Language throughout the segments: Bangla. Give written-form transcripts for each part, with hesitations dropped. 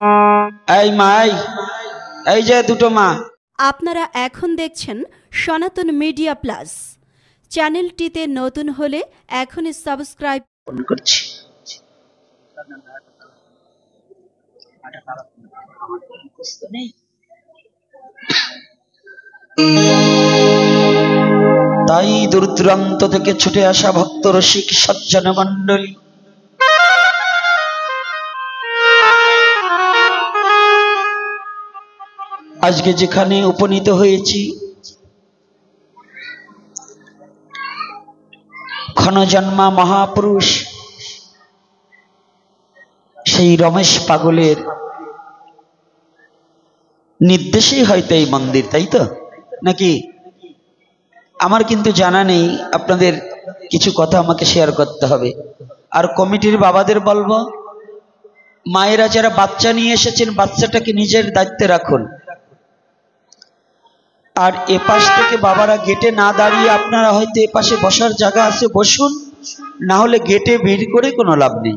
এই মাই, এই যে দুটো মা। আপনারা এখন দেখছেন সনাতন মিডিয়া প্লাস। চ্যানেলটিতে নতুন হলে এখনই সাবস্ক্রাইব করছি। তাই দূর দূরান্ত থেকে ছুটে আসা ভক্ত রসিক সজ্জন মণ্ডলী, আজকে যেখানে উপনীত হয়েছি ক্ষণজন্মা মহাপুরুষ সেই রমেশ পাগলের নির্দেশেই হয়তো এই মন্দির, তাই তো নাকি? আমার কিন্তু জানা নেই, আপনাদের কিছু কথা আমাকে শেয়ার করতে হবে। আর কমিটির বাবাদের বলবো, মায়েরা যারা বাচ্চা নিয়ে এসেছেন বাচ্চাটাকে নিজের দায়িত্বে রাখুন। আর এপাশ থেকে বাবারা গেটে না দাঁড়িয়ে, আপনারা হয়তো এপাশে বসার জায়গা আছে বসুন, না হলে গেটে ভিড় করে কোনো লাভ নেই।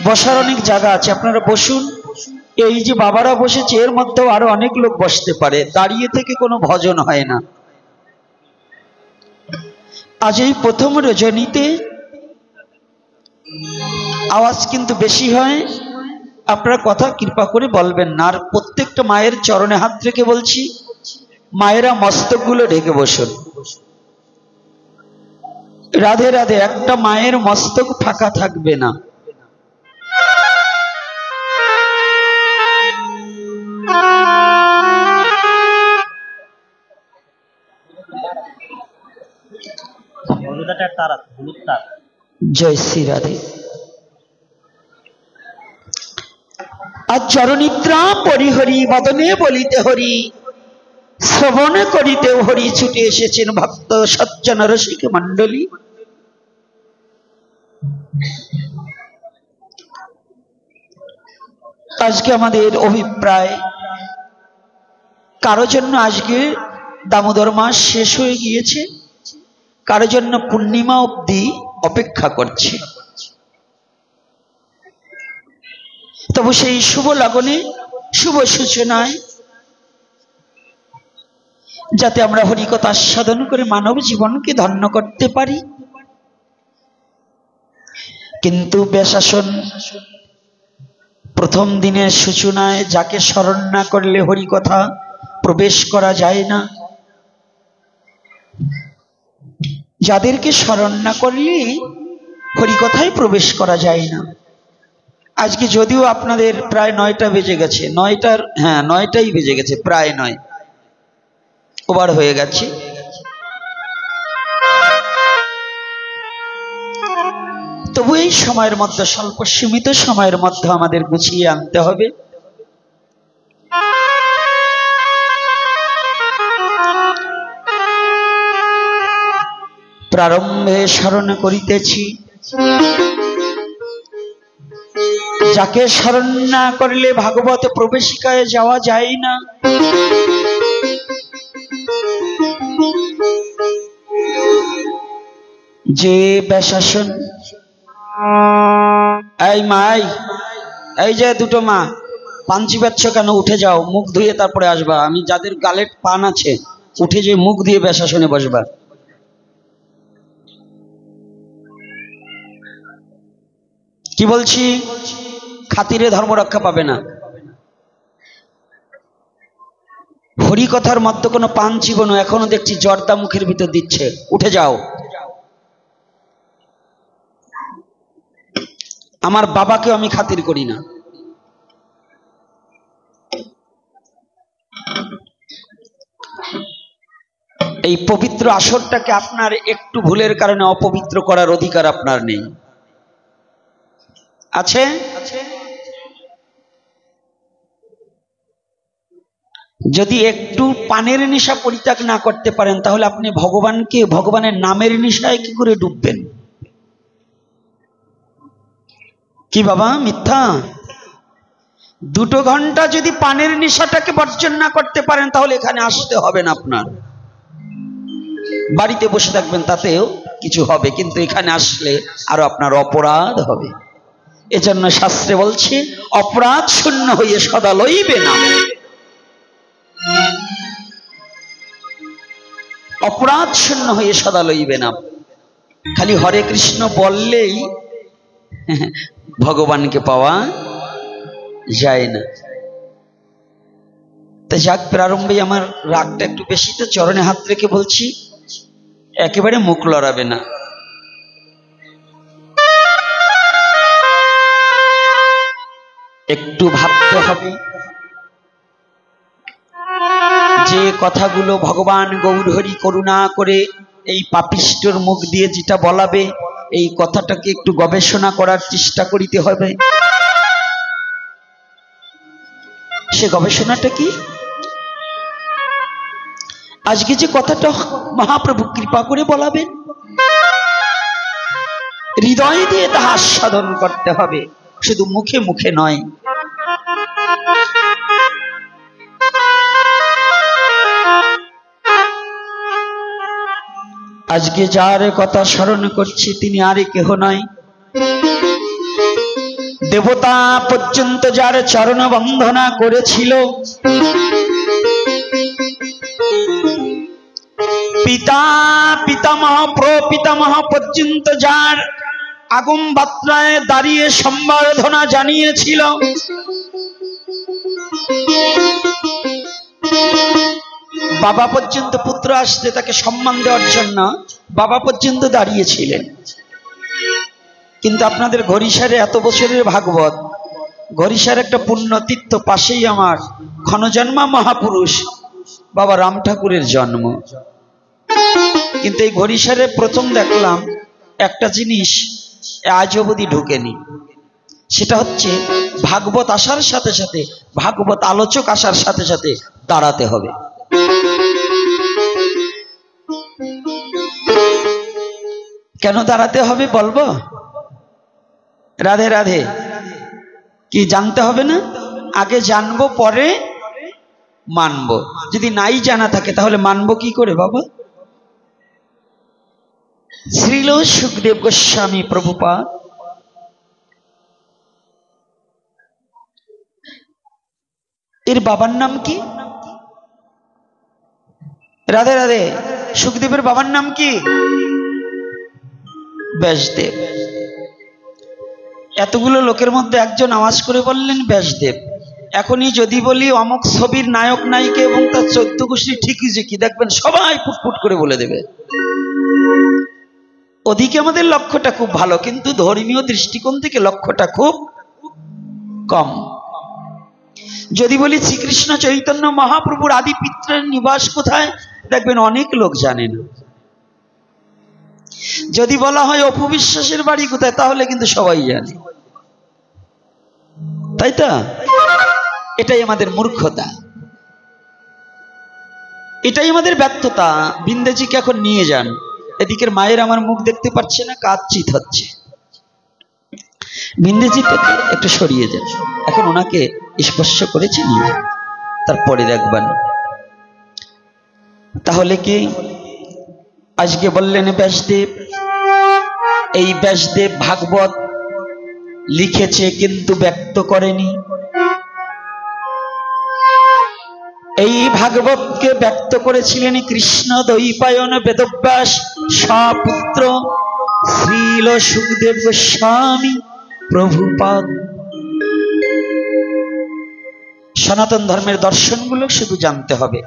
বসার অনেক জায়গা আছে, আপনারা বসুন। এই যে বাবারা বসেছে এর মধ্যেও আরো অনেক লোক বসতে পারে, দাঁড়িয়ে থেকে কোনো ভজন হয় না। আজ এই প্রথম রজনীতে আওয়াজ কিন্তু বেশি হয়, আপনারা কথা কৃপা করে বলবেন না। আর প্রত্যেকটা মায়ের চরণে হাত রেখে বলছি, মায়েরা মস্তকগুলো ঢেকে বসুন। রাধে রাধে। একটা মায়ের মস্তক ফাঁকা থাকবে না। জয় শ্রী রাধে। আজ চরণিদ্রা পরিহরি বদনে বলিতে হরি, শ্রবণ করিতে হরি ছুটে এসেছেন ভক্ত সজ্জন রসিক মণ্ডলী। আজকে আমাদের অভিপ্রায়, কারো জন্য আজকে দামোদর মাস শেষ হয়ে গিয়েছে, কারো জন্য পূর্ণিমা অবধি অপেক্ষা করছে। তবু সেই শুভ লগনে, শুভ সূচনায় যাতে আমরা হরিকথা আস্বাদন করে মানব জীবনকে ধন্য করতে পারি। কিন্তু বেশাসন প্রথম দিনের সূচনায় যাকে স্মরণ না করলে হরিকথা প্রবেশ করা যায় না, যাদেরকে স্মরণ না করলে হরিকথায় প্রবেশ করা যায় না। আজকে যদিও আপনাদের প্রায় 9টা বেজে গেছে, 9টাই বেজে গেছে, প্রায় 9, ওভার হয়ে গেছে। তবু এই সময়ের মধ্যে, স্বল্প সীমিত সময়ের মধ্যে আমাদের গুছিয়ে আনতে হবে। প্রারম্ভে স্মরণ করিতেছি, যাকে স্মরণ না করলে ভাগবত প্রবেশিকায় যাওয়া যায় না। যে বেশাসন, এই মাই, এই যে দুটো মা, পাঞ্চি পাচ্ছ কেন? উঠে যাও, মুখ ধুয়ে তারপরে আসবা। আমি যাদের গালে পান আছে উঠে যে মুখ দিয়ে বেশাসনে বসবা। কি বলছি? খাতিরে ধর্ম রক্ষা পাবে না। হরিকথার মধ্যে কোনো পান চিবনো এখনো দেখছি জর্দা মুখের ভিতর দিচ্ছে, উঠে যাও। আমার বাবাকেও আমি খাতির করি না। এই পবিত্র আসরটাকে আপনার একটু ভুলের কারণে অপবিত্র করার অধিকার আপনার নেই, আছে? যদি একটু পানের নেশা পরিত্যাগ না করতে পারেন তাহলে আপনি ভগবানকে, ভগবানের নামের নেশায় কি করে ডুববেন? কি বাবা মিথ্যা? 2 ঘন্টা যদি পানের নেশাটাকে বর্জন না করতে পারেন তাহলে এখানে আসতে হবে না আপনার। বাড়িতে বসে থাকবেন তাতেও কিছু হবে, কিন্তু এখানে আসলে আরো আপনার অপরাধ হবে। এজন্য শাস্ত্রে বলছে অপরাধ শূন্য হয়ে সদা লইবে না। অপরাধ শূন্য হয়ে সদা লইবে না। খালি হরে কৃষ্ণ বললেই ভগবানকে পাওয়া যায় না। তা যাক, প্রারম্ভে আমার রাগটা একটু বেশি, তো চরণে হাত রেখে বলছি, একেবারে মুখ লড়াবে না। একটু ভাবতে হবে যে কথাগুলো ভগবান গৌরহরি করুণা করে এই পাপিষ্ঠর মুখ দিয়ে যেটা বলাবে, এই কথাটাকে একটু গবেষণা করার চেষ্টা করিতে হবে। সে গবেষণাটা কি? আজকে যে কথাটা মহাপ্রভু কৃপা করে বলাবেন, হৃদয় দিয়ে তাহা আস্বাদন করতে হবে, শুধু মুখে মুখে নয়। আজকে যার কথা স্মরণ করছি তিনি আরে কেহ নয়, দেবতা পর্যন্ত যার চরণ বন্দনা করেছিল, পিতা পিতামহ প্রপিতামহ পর্যন্ত যার আগম বাত্রায় দাঁড়িয়ে সম্বর্ধনা জানিয়েছিল, বাবা পর্যন্ত পুত্র আসতে তাকে সম্মান দেওয়ার জন্য বাবা পর্যন্ত দাঁড়িয়েছিলেন। কিন্তু আপনাদের ঘড়িসারে এত বছরের ভাগবত, ঘড়িসার একটা পুণ্যতীর্থ পাশেই আমার ক্ষণজন্মা মহাপুরুষ বাবা রাম ঠাকুরের জন্ম। কিন্তু এই ঘড়িসারে প্রথম দেখলাম একটা জিনিস আজ অবধি ঢুকেনি, সেটা হচ্ছে ভাগবত আসার সাথে সাথে, ভাগবত আলোচক আসার সাথে সাথে দাঁড়াতে হবে। কেন দাঁড়াতে হবে বলবো? রাধে রাধে। কি জানতে হবে না? আগে জানবো পরে মানবো। যদি নাই জানা থাকে তাহলে মানবো কি করে বাবা? শ্রীল সুখদেব গোস্বামী প্রভুপাদ এর বাবার নাম কি? রাধে রাধে। সুখদেবের বাবার নাম কি? ব্যাসদেব। এতগুলো লোকের মধ্যে একজন আওয়াজ করে বললেন ব্যাসদেব। এখনই যদি বলি অমুক ছবির নায়ক নায়িকা এবং তার 14 গোষ্ঠী ঠিকই যে কি, দেখবেন সবাই ফুটফুট করে বলে দেবে। ওদিকে আমাদের লক্ষ্যটা খুব ভালো, কিন্তু ধর্মীয় দৃষ্টিকোণ থেকে লক্ষ্যটা খুব কম। যদি বলি শ্রীকৃষ্ণ চৈতন্য মহাপ্রভুর আদি পিতৃর নিবাস কোথায়, দেখবেন অনেক লোক জানে না। যদি বলা হয় অপু বিশ্বাসের বাড়ি কোথায়, তাহলে কিন্তু সবাই জানে, তাই তো? এটাই আমাদের মূর্খতা, এটাই আমাদের ব্যর্থতা। বিন্দেজিকে এখন নিয়ে যান, এদিকের মায়ের আমার মুখ দেখতে পাচ্ছে না, কাঁদচিত হচ্ছে। বিন্দেজিটাকে একটু সরিয়ে যান, এখন ওনাকে স্পর্শ করেছে, নিয়ে যান, তারপরে দেখবেন। তাহলে কি আজকে বললেন ব্যাসদেব, এই ব্যাসদেব ভাগবত লিখেছে কিন্তু ব্যক্ত করেনি। এই ভাগবতকে ব্যক্ত করেছিলেন কৃষ্ণ দ্বৈপায়ন বেদব্যাস স্বপুত্র শ্রীল সুখদেব গোস্বামী প্রভুপাদ। সনাতন ধর্মের দর্শনগুলো শুধু জানতে হবে।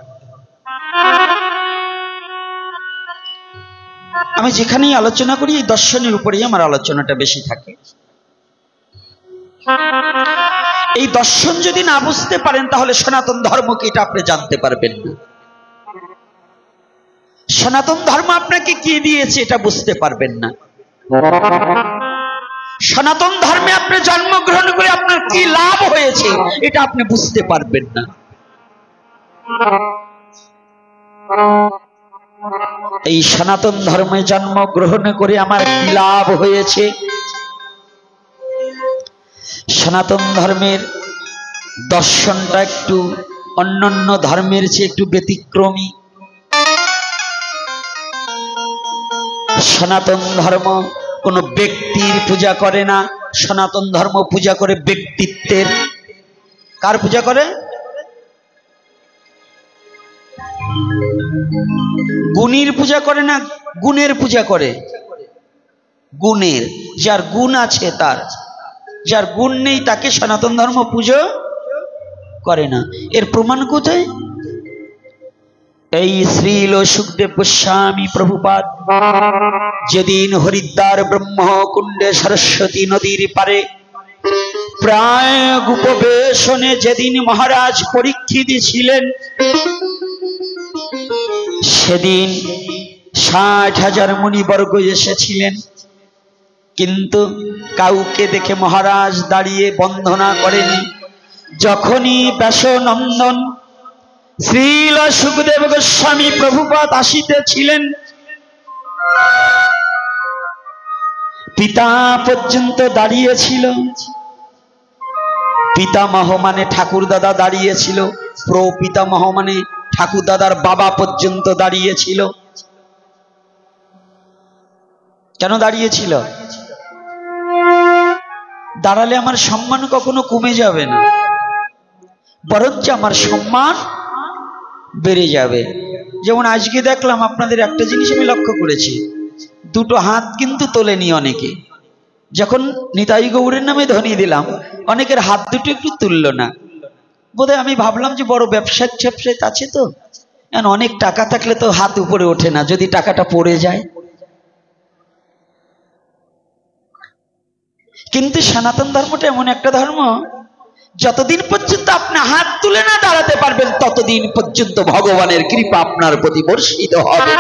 আমি যেখানেই আলোচনা করি এই দর্শনের উপরেই আমার আলোচনাটা বেশি থাকে। এই দর্শন যদি না বুঝতে পারেন তাহলে সনাতন ধর্মকে এটা আপনি জানতে পারবেন না। সনাতন ধর্ম আপনাকে কি দিয়েছে এটা বুঝতে পারবেন না। সনাতন ধর্মে আপনি জন্মগ্রহণ করে আপনার কি লাভ হয়েছে এটা আপনি বুঝতে পারবেন না। এই সনাতন ধর্মে জন্মগ্রহণ করে আমার কি লাভ হয়েছে, সনাতন ধর্মের দর্শনটা একটু অন্যান্য ধর্মের চেয়ে একটু ব্যতিক্রমী। সনাতন ধর্ম কোনো ব্যক্তির পূজা করে না, সনাতন ধর্ম পূজা করে ব্যক্তিত্বের। কার পূজা করে? গুণীর পূজা করে না, গুণের পূজা করে। গুণের, যার গুণ আছে তার, যার গুণ নেই তাকে সনাতন ধর্ম পুজো করে না। এর প্রমাণ কোথায়? এই শ্রীল সুখদেব গোস্বামী প্রভুপাদ যেদিন হরিদ্বার ব্রহ্মকুণ্ডে সরস্বতী নদীর পারে প্রায় উপবেশনে যেদিন মহারাজ পরীক্ষিত ছিলেন, সেদিন 60,000 মুনিবর্গ এসেছিলেন, কিন্তু কাউকে দেখে মহারাজ দাঁড়িয়ে বন্দনা করেনি। যখনই ব্যাসনন্দন শ্রীল সুখদেব গোস্বামী প্রভুপাদ আসিতেছিলেন, পিতা পর্যন্ত দাঁড়িয়েছিল। পিতামহ মানে ঠাকুর দাদা দাঁড়িয়েছিল, প্রপিতামহ মানে ঠাকুর দাদার বাবা পর্যন্ত দাঁড়িয়েছিল। কেন দাঁড়িয়েছিল? দাঁড়ালে আমার সম্মান কখনো কমে যাবে না, বরঞ্চ আমার সম্মান বেড়ে যাবে। যেমন আজকে দেখলাম, আপনাদের একটা জিনিস আমি লক্ষ্য করেছি, দুটো হাত কিন্তু তোলেনি অনেকে। যখন নিতাই গৌরের নামে ধ্বনি দিলাম, অনেকের হাত দুটো একটু তুললো না। বোধহয় আমি ভাবলাম যে বড় ব্যবসায়িক আছে তো, অনেক টাকা থাকলে তো হাত উপরে ওঠে না, যদি টাকাটা পড়ে যায়। কিন্তু সনাতন ধর্মটা এমন একটা ধর্ম, যতদিন পর্যন্ত আপনি হাত তুলে না দাঁড়াতে পারবেন, ততদিন পর্যন্ত ভগবানের কৃপা আপনার প্রতি বর্ষিত হবে।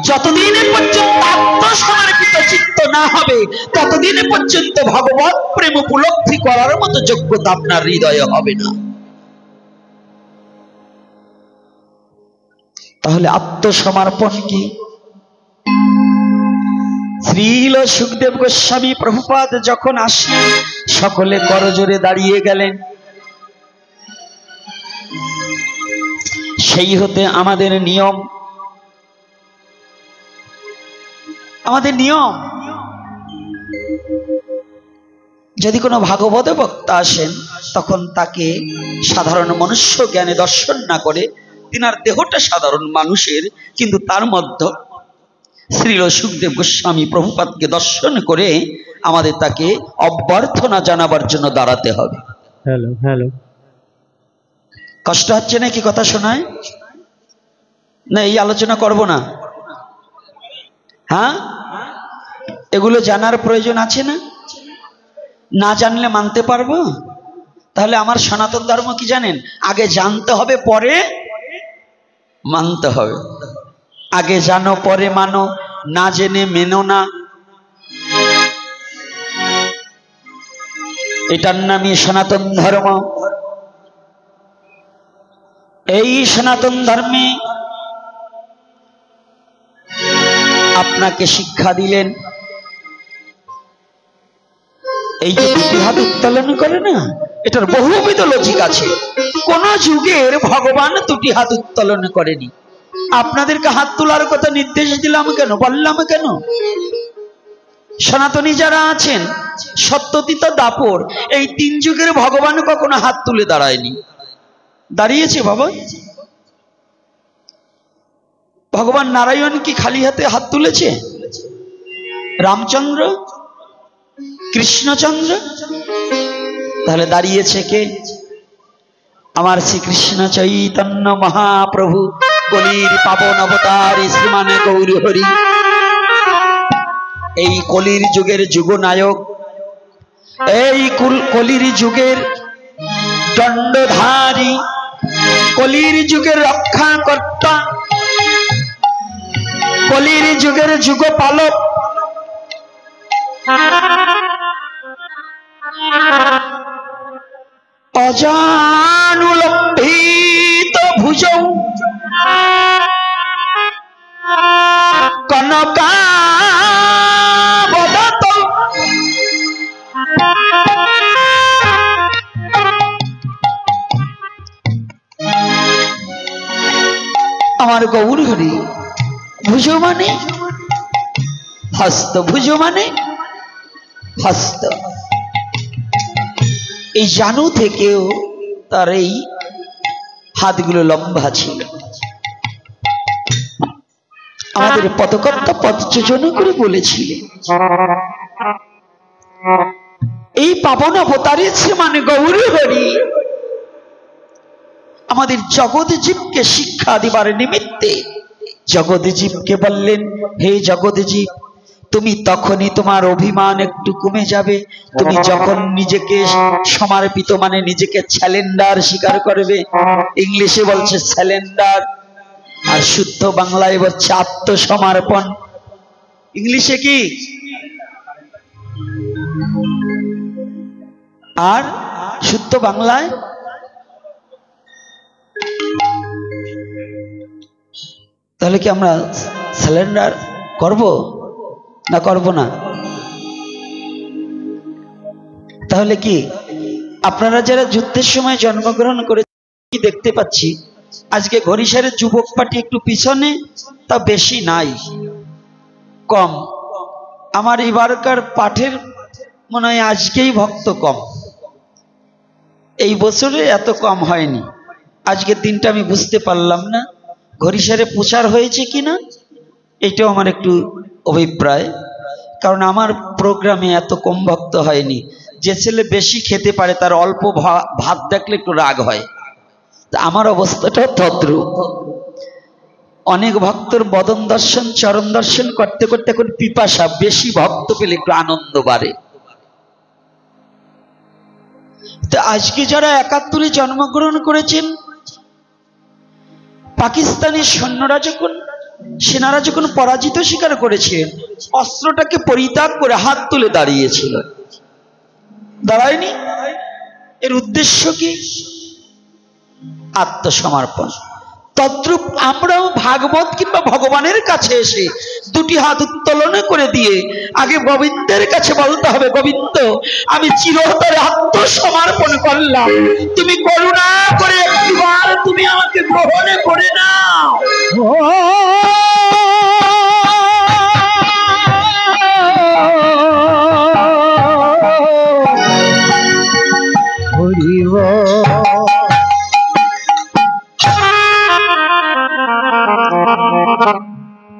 যতদিন পর্যন্ত আত্মসমর্পিত চিত্ত না হবে, ততদিন পর্যন্ত ভগবৎ প্রেম উপলব্ধি করার মতো যোগ্যতা আপনার হৃদয়ে হবে না। তাহলে আত্মসমর্পণ কি? শ্রীল সুখদেব গোস্বামী প্রভুপাদ যখন আসলেন, সকলে করজোড়ে দাঁড়িয়ে গেলেন। সেই হতে আমাদের নিয়ম, যদি কোনো ভাগবত বক্তা আসেন, তখন তাকে সাধারণ মনুষ্য জ্ঞানে দর্শন না করে, তিনার দেহটা সাধারণ মানুষের, কিন্তু তার মধ্যে শ্রীল সুখদেব গোস্বামী প্রভুপাদকে দর্শন করে আমাদের তাকে অভ্যর্থনা জানাবার জন্য দাঁড়াতে হবে। হ্যালো হ্যালো, কষ্ট হচ্ছে নাকি কথা শোনায়? না এই আলোচনা করব না? হ্যাঁ, এগুলো জানার প্রয়োজন আছে না? না জানলে মানতে পারবো? তাহলে আমার সনাতন ধর্ম কি জানেন? আগে জানতে হবে, পরে মানতে হবে। আগে জানো পরে মানো, না জেনে মেনো না। এটার নামই সনাতন ধর্ম। এই সনাতন ধর্মে আপনাকে শিক্ষা দিলেন, এই যে দুটি হাত উত্তোলন করে না, এটার বহুবিধ লজিক আছে। কোন যুগের ভগবান দুটি হাত উত্তোলন করেনি। আপনাদেরকে হাত তোলার কথা নির্দেশ দিলাম কেন, বললাম কেন? সনাতনী যারা আছেন, সত্যতীত, দাপর, এই 3 যুগের ভগবান কখনো হাত তুলে দাঁড়ায়নি। দাঁড়িয়েছে বাবা? ভগবান নারায়ণ কি খালি হাতে হাত তুলেছে? রামচন্দ্র, কৃষ্ণচন্দ্র? তাহলে দাঁড়িয়েছে কে? আমার শ্রীকৃষ্ণ চৈতন্য মহাপ্রভু, কলির পাবন অবতার শ্রীমান গৌর হরি। এই কলির যুগের যুগনায়ক, এই কলির যুগের দণ্ডধারী, কলির যুগের রক্ষাকর্তা, কলির যুগের যুগপালক, অজানুলম্বিত ভুজৌ কনকাবদাত আমার গৌর হরি। ভুজ মানে হস্ত, ভুজ মানে হস্ত। এই জানু থেকেও তার এই হাতগুলো লম্বা ছিল। আমাদের পদকর্তা পদ যোজনা করে বলেছিলেন, এই পাবন অবতারের মানে গৌর হরি আমাদের জগৎ জীবকে শিক্ষা দিবার নিমিত্তে জগৎ জীবকে বললেন, হে জগৎ জীব, তুমি তখনই তোমার অভিমান একটু কমে যাবে তুমি যখন নিজেকে সমর্পিত মানে নিজেকে স্যালেন্ডার স্বীকার করবে। ইংলিশে বলছে স্যালেন্ডার, আর শুদ্ধ বাংলায় বলছে আত্মসমর্পণ। ইংলিশে কি আর শুদ্ধ বাংলায়? তাহলে কি আমরা স্যালেন্ডার করব না করব না? তাহলে কি আপনারা যারা যুদ্ধের সময় জন্মগ্রহণ করে কি দেখতে পাচ্ছি আজকে ঘড়িসারের যুবক পার্টি একটু পিছনে, তা বেশি নাই, কম। আমার এবারকার পাঠের মনে হয় আজকেই ভক্ত কম, এই বছরে এত কম হয়নি। আজকের দিনটা আমি বুঝতে পারলাম না ঘড়িসারে প্রচার হয়েছে কিনা, এটাও আমার একটু অভিপ্রায়, কারণ আমার প্রোগ্রামে এত কম ভক্ত হয়নি। যে ছেলে বেশি খেতে পারে তার অল্প ভাত দেখলে একটু রাগ হয়, তা আমার অবস্থাটা তদ্রূপ। অনেক ভক্তর বদন দর্শন চরণ দর্শন করতে করতে এখন পিপাসা, বেশি ভক্ত পেলে একটু আনন্দ বাড়ে। তো আজকে যারা ৭১-এ জন্মগ্রহণ করেছেন, পাকিস্তানি সেনারা যখন পরাজিত স্বীকার করেছে, অস্ত্রটাকে পরিত্যাগ করে হাত তুলে দাঁড়িয়েছিল, দাঁড়ায়নি। এর উদ্দেশ্য কি? আত্মসমর্পণ। তদ্রূপ আমরাও ভাগবত কিংবা ভগবানের কাছে এসে দুটি হাত উত্তোলন করে দিয়ে আগে গোবিন্দের কাছে বলতে হবে, গোবিন্দ আমি চিরতরে আত্মসমর্পণ করলাম, তুমি করুণা করে একবার তুমি আমাকে গ্রহণ করে নাও।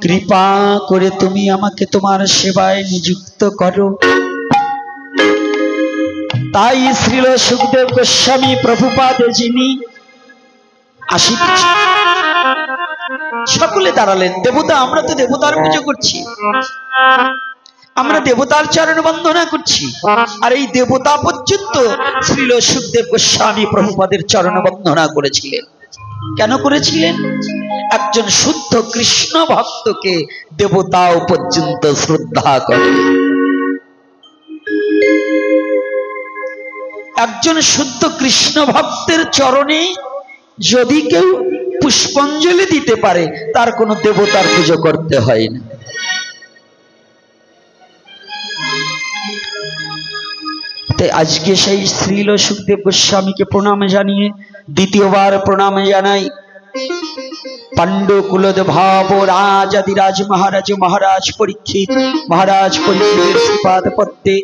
কৃপা করে তুমি আমাকে তোমার সেবায় নিযুক্ত করো। তাই শ্রীল সুখদেব গোস্বামী প্রভুপাদ যিনি সকলে দাঁড়ালেন। দেবতা, আমরা তো দেবতার পুজো করছি, আমরা দেবতার চরণ বন্দনা করছি, আর এই দেবতা পর্যন্ত শ্রীল সুখদেব গোস্বামী প্রভুপাদের চরণ বন্দনা করেছিলেন। কেন করেছিলেন? একজন শুদ্ধ কৃষ্ণ ভক্তকে দেবতাও পর্যন্ত শ্রদ্ধা করে। একজন শুদ্ধ কৃষ্ণ ভক্তের চরণে যদি কেউ পুষ্পাঞ্জলি দিতে পারে, তার কোনো দেবতার পুজো করতে হয় না। তাই আজকে সেই শ্রীল সুখদেব গোস্বামীকে প্রণাম জানিয়ে দ্বিতীয়বার প্রণাম জানাই পাণ্ডু কুলদ ভাব রাজাদিরাজ মহারাজ পরীক্ষিতের শ্রীপাদ পদ্মে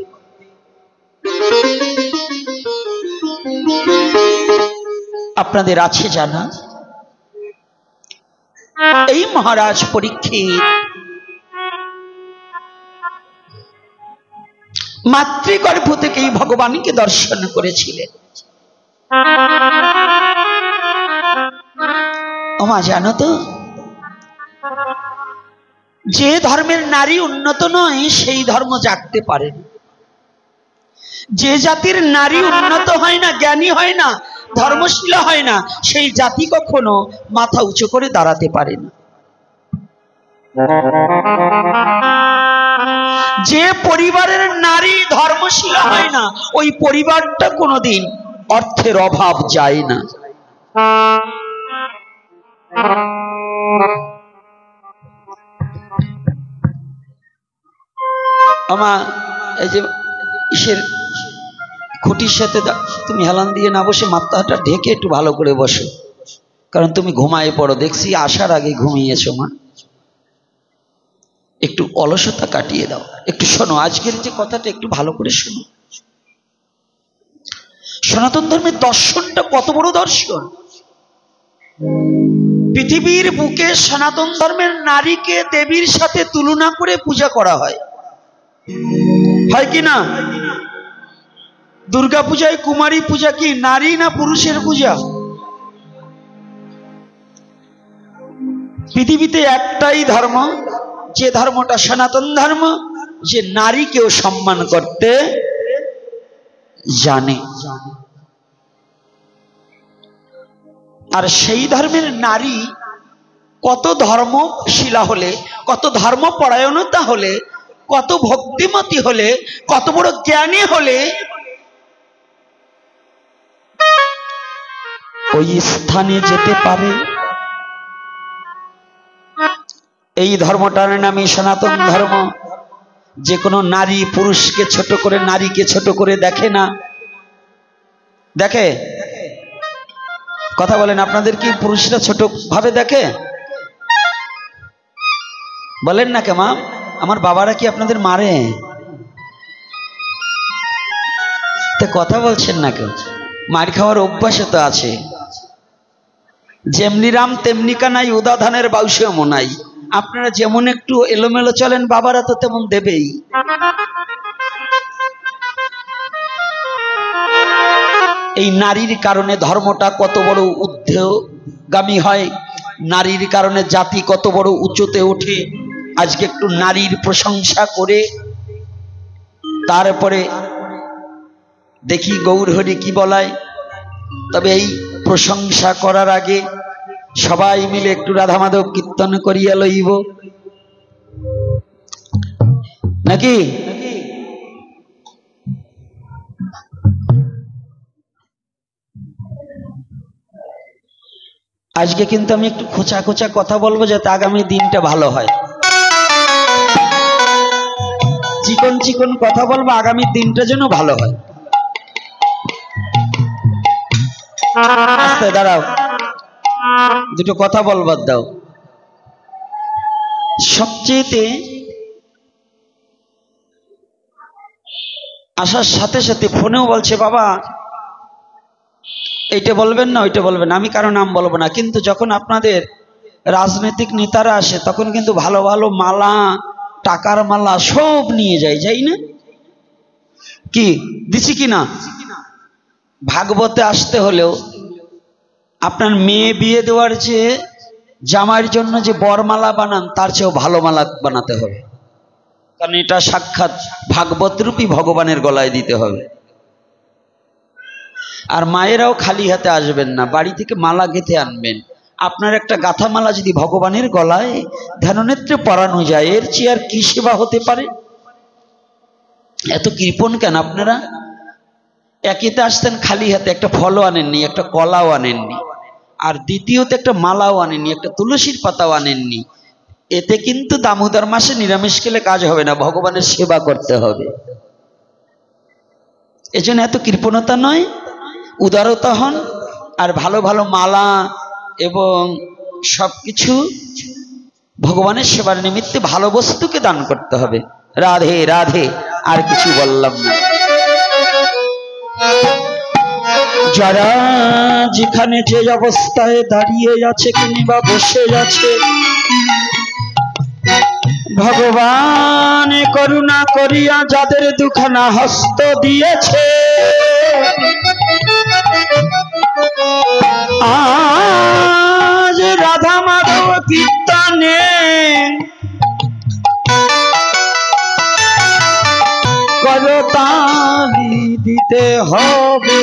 আপনাদের আছে জানা। এই মহারাজ পরীক্ষিত মাতৃগর্ভ থেকেই ভগবানকে দর্শন করেছিলেন। ওমা, জানো তো, যে ধর্মের নারী উন্নত নয় সেই ধর্ম জাগতে পারে না। যে জাতির নারী উন্নত হয় না, জ্ঞানী হয় না, ধর্মশীল হয় না, সেই জাতি কখনো মাথা উঁচু করে দাঁড়াতে পারে না। যে পরিবারের নারী ধর্মশীল হয় না, ওই পরিবারটা কোনোদিন অর্থের অভাব যায় না। আমা, এই যে ইসের খুঁটির সাথে তুমি হেলান দিয়ে না বসে মাথাটা ঢেকে একটু ভালো করে বসো, কারণ তুমি ঘুমায় পড়ো, দেখছি আসার আগে ঘুমিয়েছো। মা, একটু অলসতা কাটিয়ে দাও। একটু শোনো, আজকের যে কথাটা একটু ভালো করে শোনো। সনাতন ধর্মের দর্শনটা কত বড় দর্শন। পৃথিবীর বুকে সনাতন ধর্মের নারীকে দেবীর সাথে তুলনা করে পূজা করা হয়, হয় কি না? দুর্গা পূজায় কুমারী পূজা কি নারী না পুরুষের পূজা? পৃথিবীতে একটাই ধর্ম, যে ধর্মটা সনাতন ধর্ম, যে নারীকেও সম্মান করতে জানে। আর সেই ধর্মের নারী কত ধর্মশীলা হলে, কত ধর্মপরায়ণতা হলে, কত ভক্তিমতী হলে, কত বড় জ্ঞানী হলে ওই স্থানে যেতে পারে। এই ধর্মটার নামই সনাতন ধর্ম। যে কোনো নারী পুরুষকে ছোট করে, নারীকে ছোট করে দেখে না। দেখে? কথা বলেন, আপনাদের কি পুরুষরা ছোট ভাবে দেখে? বলেন না কে মা? আমার বাবারা কি আপনাদের মারে? তা কথা বলছেন না কেউ? মার খাওয়ার অভ্যাসে তো আছে। যেমনি রাম তেমনি কানাই, উদা ধানের বাউসে মনাই। আপনারা যেমন একটু এলোমেলো চলেন, বাবারা তো তেমন দেবেই। এই নারীর কারণে ধর্মটা কত বড় ঊর্ধ্বগামী হয়, নারীর কারণে জাতি কত বড় উঁচুতে ওঠে। আজকে একটু নারীর প্রশংসা করে তারপরে দেখি গৌরহরি কি বলায়। তবে এই প্রশংসা করার আগে সবাই মিলে একটু রাধা মাধব কীর্তন করিয়া লইব, নাকি? আজকে কিন্তু আমি একটু খোঁচা খোঁচা কথা বলবো, যাতে আগামী দিনটা ভালো হয়। চিকন চিকন কথা বলবো, আগামী দিনটা যেন ভালো হয়। আস্তে দাঁড়াও, দুটো কথা বলবার দাও। সবচেয়েতে আসার সাথে সাথে ফোনেও বলছে, বাবা এইটা বলবেন না, ওইটা বলবেন না। আমি কারো নাম বলবো না, কিন্তু যখন আপনাদের রাজনৈতিক নেতারা আসে তখন কিন্তু ভালো ভালো মালা, টাকার মালা সব নিয়ে যায়, যাই না? কি দিছি কি না? ভাগবতে আসতে হলেও আপনার মেয়ে বিয়ে দেওয়ার যে জামাইয়ের জন্য যে বরমালা বানান, তার চেয়েও ভালো মালা বানাতে হবে, কারণ এটা সাক্ষাৎ ভাগবত রূপী ভগবানের গলায় দিতে হবে। আর মায়েরাও খালি হাতে আসবেন না, বাড়ি থেকে মালা গেঁথে আনবেন। আপনার একটা গাঁথা মালা যদি ভগবানের গলায় ধ্যাননেত্রে পরানো যায়, এর চেয়ে আর কি সেবা হতে পারে? এত কৃপণ কেন আপনারা? একেতে আসতেন খালি হাতে, একটা ফলও আনেননি, একটা কলাও আনেননি, আর দ্বিতীয়তে একটা মালাও আনেননি, একটা তুলসীর পাতাও আনেননি। এতে কিন্তু দামোদর মাসে নিরামিষ খেলে কাজ হবে না, ভগবানের সেবা করতে হবে। এজন্য এত কৃপণতা নয়, উদারতা হন। আর ভালো ভালো মালা এবং সবকিছু ভগবানের সেবার নিমিত্তে ভালো বস্তুকে দান করতে হবে। রাধে রাধে, আর কিছু বললাম না। যারা যেখানে যে অবস্থায় দাঁড়িয়ে আছে কিংবা বসে আছে, ভগবান করুণা করিয়া যাদের দুখানা হস্ত দিয়েছে, আজ রাধা মাধব কীর্তনে করতালি দিতে হবে।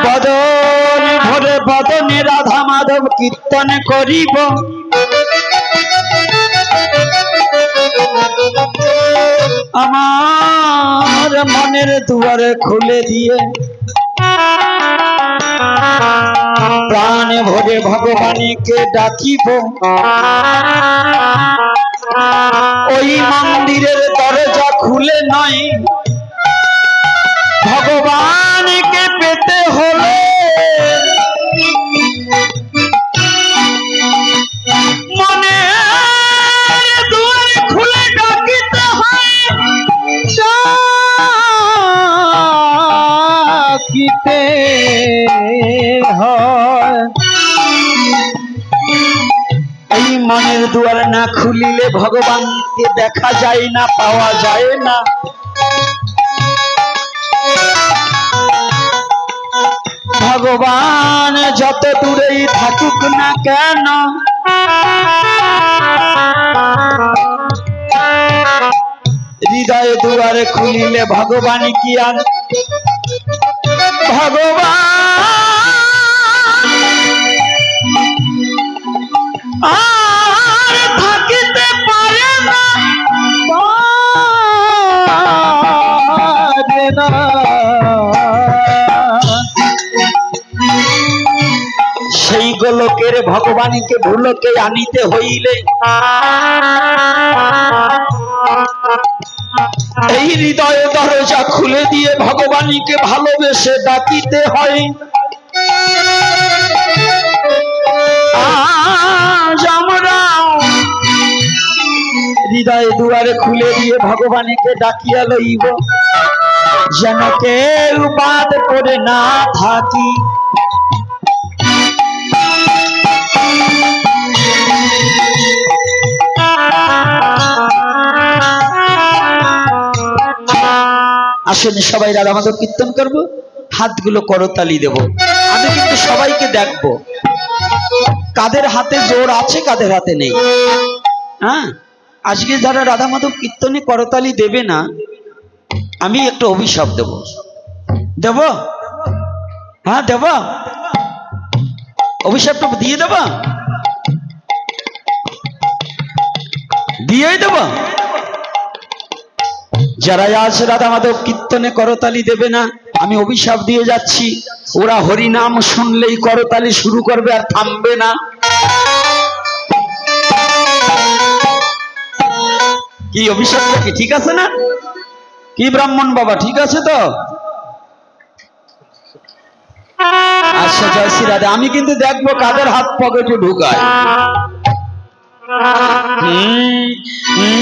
বদন ভরে বদনে রাধা মাধব কীর্তন করিব, আমার মনের দুয়ার খুলে দিয়ে প্রাণ ভরে ভগবানকে ডাকিব। ওই মন্দিরের দরজা খুলে নয়, ভগবানকে পেতে হলে মনের দুয়ার না খুলিলে ভগবানকে দেখা যায় না, পাওয়া যায় না। ভগবান যত দূরেই থাকুক না কেন, হৃদয়ে দুয়ারে খুলিলে ভগবান কি আর আর থাকিতে পারে না, সেই গোলকের ভগবানকে ভুলকে আনিতে হইলে এই হৃদয়ে দরজা খুলে দিয়ে ভগবানকে ভালোবেসে ডাকিতে হয়। আজ আমরা হৃদয়ে দুয়ারে খুলে দিয়ে ভগবানকে ডাকিয়া লইব, যেন কেউ বাদ করে না থাকি। আসেন সবাই রাধা মাধব কীর্তন করবো, হাতগুলো করতালি দেব। আমি কিন্তু সবাইকে দেখবো কাদের হাতে জোর আছে কাদের হাতে নেই। হ্যাঁ, আজকে যারা রাধা মাধব কীর্তনে করতালি দেবে না, আমি একটা অভিশাপ দেব। দেব? হ্যাঁ দেব, অভিশাপটা দিয়ে দেব, দিয়েই দেব। যারা আজ রাধা মাধব কীর্তনে করতালি দেবে না, আমি অভিশাপ দিয়ে যাচ্ছি, ওরা হরিনাম শুনলেই করতালি শুরু করবে আর থামবে না। কি অভিশাপটা কি ঠিক আছে না? কি ব্রাহ্মণ বাবা ঠিক আছে তো? আচ্ছা, জয় শ্রী রাধা। আমি কিন্তু দেখবো কাদের হাত পকেটে ঢুকায়।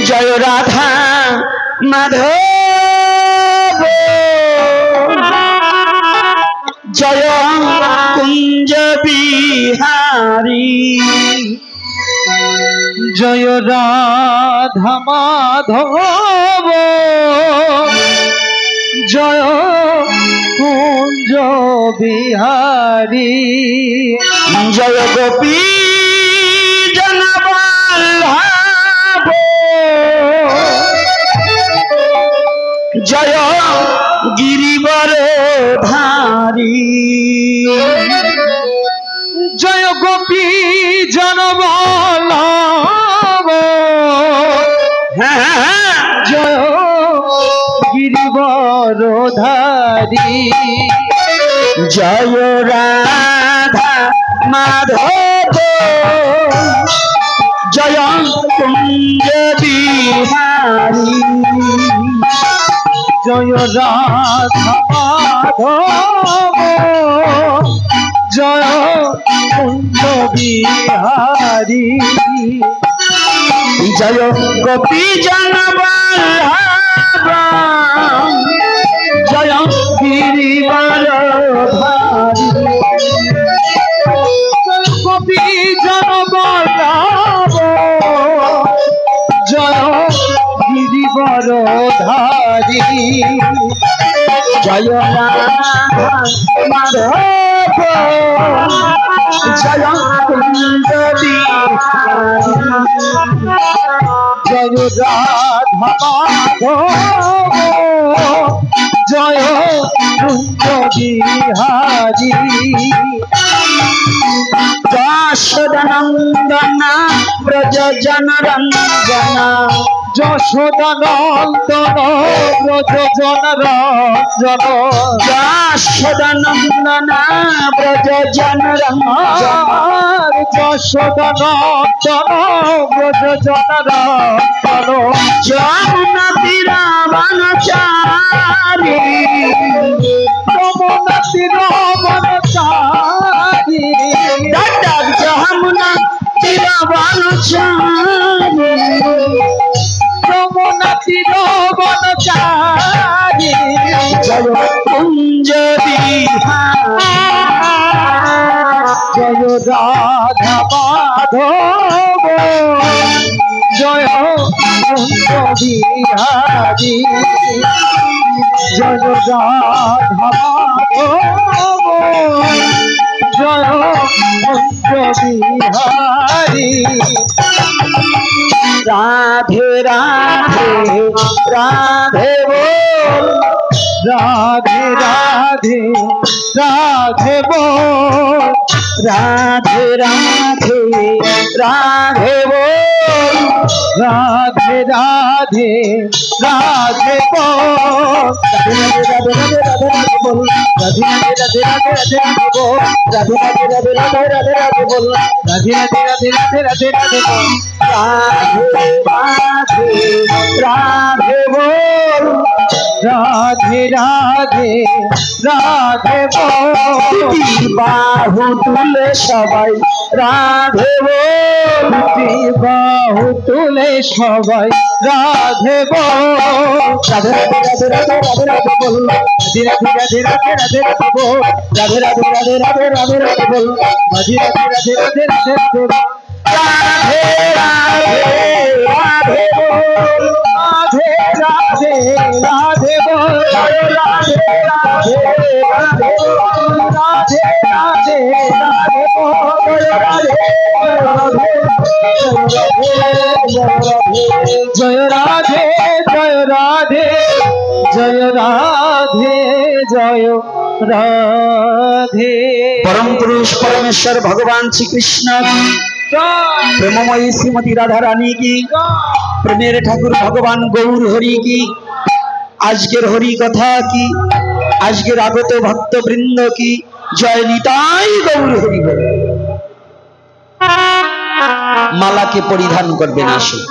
জয় রাধা মাধব, জয় কুঞ্জ বিহারী, জয় রাধা মাধব, জয় কুঞ্জ বিহারী, জয় গোপী জনবল্লভ, জয় গিরিবর ধারী, জয় গোপী জনবল্লভ, জয় গিরিবর ধারী, জয় রাধা মাধব, জয় কুঞ্জ বিহারী, জয় রাধা মাধব, জয় কুঞ্জ বিহারী, জয় গোপী জনবল্লভ, জয় গিরিবর ধারী, গোপী জনবল্লভ, জয় গিরিবর ধারী, জয় রাধা মাধব, জয় কুঞ্জ বিহারী, জয় রাধা মাধব, জয় কুঞ্জ বিহারী, যশোদানন্দন ব্রজ জনরঞ্জন, যশোদানন্দন ব্রজ জনরঞ্জন, যশোদানন্দন ব্রজ জনরঞ্জন, যশোদানন্দন ব্রজ জনরঞ্জন, যমুনা তীরবনচারী, যমুনা তীরবনচারী, যমুনা তীরবনচারী, যমুনা তীরবনচারী, জয় কুঞ্জ বিহারী, জয় রাধা মাধব জয় কুঞ্জ বিহারী জয় রাধা মাধব জয় কুঞ্জ বিহারী রাধে রাধে রাধে বল, রাধে রাধে রাধে বল রাধে রাধে রাধে বল, রাধে রাধে রাধে বল রাধে রাধে রাধে রাধে বল রাধে রাধে রাধে রাধে রাধে বল রাধে রাধে রাধে রাধে রাধে রাধে বল রাধে রাধে রাধে রাধে রাধে রাধে বল, বল বাহু তুলে সবাই রাধে বল, বাহু তুলে সবাই রাধে বল রাধে রাধে রাধে রাধে রাধে রাধে বল রাধে রাধে রাধে রাধে রাধে বল রাধে রাধে রাধে রাধে রাধে রাধে বল রাধে রাধে রাধে রাধে রাধে রাধে বল রাধে রাধে রাধে বল, রাধে রাধে রাধে বল রাধে রাধে রাধে বল রাধে রাধে রাধে বল জয় রাধে জয় রাধে জয় রাধে জয় রাধে পরম পুরুষ পরমেশ্বর ভগবান শ্রীকৃষ্ণ কি, প্রেমময়ী শ্রীমতী রাধা রানী কি, প্রেমের ঠাকুর ভগবান গৌর হরি কি, আজকের হরি কথা কি, আজকের আগত ভক্ত বৃন্দ কি, জয় নিতাই গৌর হরি বল। মালাকে পরিধান করবেন আসুন।